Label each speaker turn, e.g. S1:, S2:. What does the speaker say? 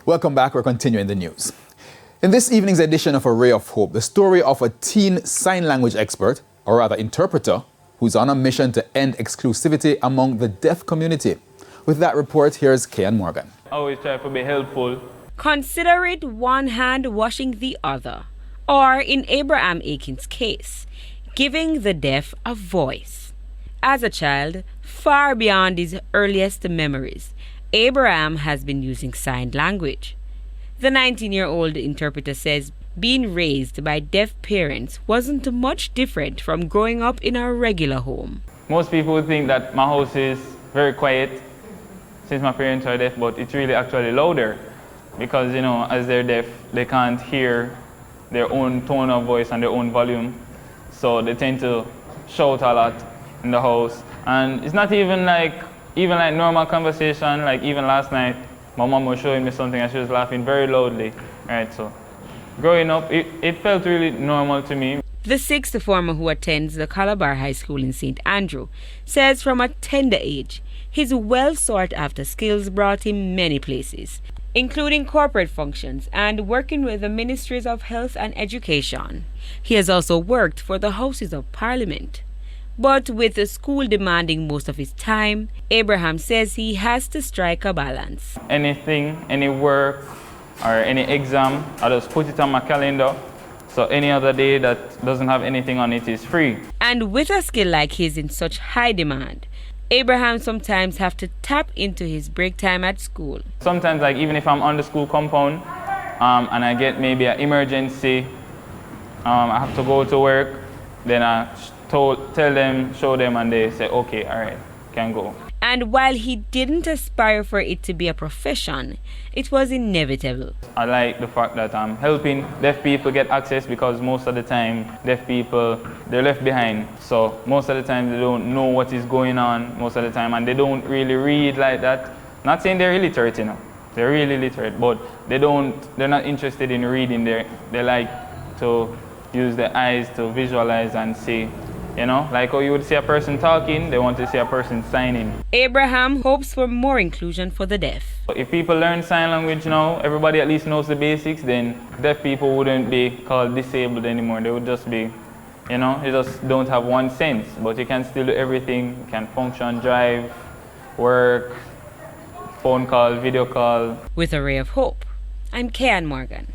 S1: Welcome back. We're continuing the news. In this evening's edition of A Ray of Hope, the story of a teen sign language expert, or rather interpreter, who's on a mission to end exclusivity among the deaf community. With that report, here's Kian Morgan.
S2: I always try to be helpful.
S3: Consider it one hand washing the other, or in Abraham Aiken's case, giving the deaf a voice. As a child, far beyond his earliest memories, Abraham has been using sign language. The 19-year-old interpreter says being raised by deaf parents wasn't much different from growing up in a regular home.
S2: Most people would think that my house is very quiet since my parents are deaf, but it's really actually louder because, you know, as they're deaf, they can't hear their own tone of voice and their own volume. So they tend to shout a lot in the house. And it's not even like normal conversation. Like even last night, my mom was showing me something and she was laughing very loudly. Right, so growing up, it felt really normal to me.
S3: The sixth former who attends the Calabar High School in St. Andrew says from a tender age, his well-sought-after skills brought him many places, including corporate functions and working with the Ministries of Health and Education. He has also worked for the Houses of Parliament. But with the school demanding most of his time, Abraham says he has to strike a balance.
S2: Anything, any work, or any exam, I just put it on my calendar. So any other day that doesn't have anything on it is free.
S3: And with a skill like his in such high demand, Abraham sometimes have to tap into his break time at school.
S2: Sometimes, like even if I'm on the school compound and I get maybe an emergency, I have to go to work, then I tell them, show them, and they say, okay, all right, can go.
S3: And while he didn't aspire for it to be a profession, it was inevitable.
S2: I like the fact that I'm helping deaf people get access because most of the time, deaf people, they're left behind. So most of the time, they don't know what is going on most of the time, and they don't really read like that. Not saying they're illiterate, you know. They're really literate, but they're not interested in reading. They like to use their eyes to visualize and see. You know, like how you would see a person talking, they want to see a person signing.
S3: Abraham hopes for more inclusion for the deaf.
S2: If people learn sign language now, everybody at least knows the basics, then deaf people wouldn't be called disabled anymore. They would just be, you know, they just don't have one sense, but you can still do everything. You can function, drive, work, phone call, video call.
S3: With A Ray of Hope, I'm Kian Morgan.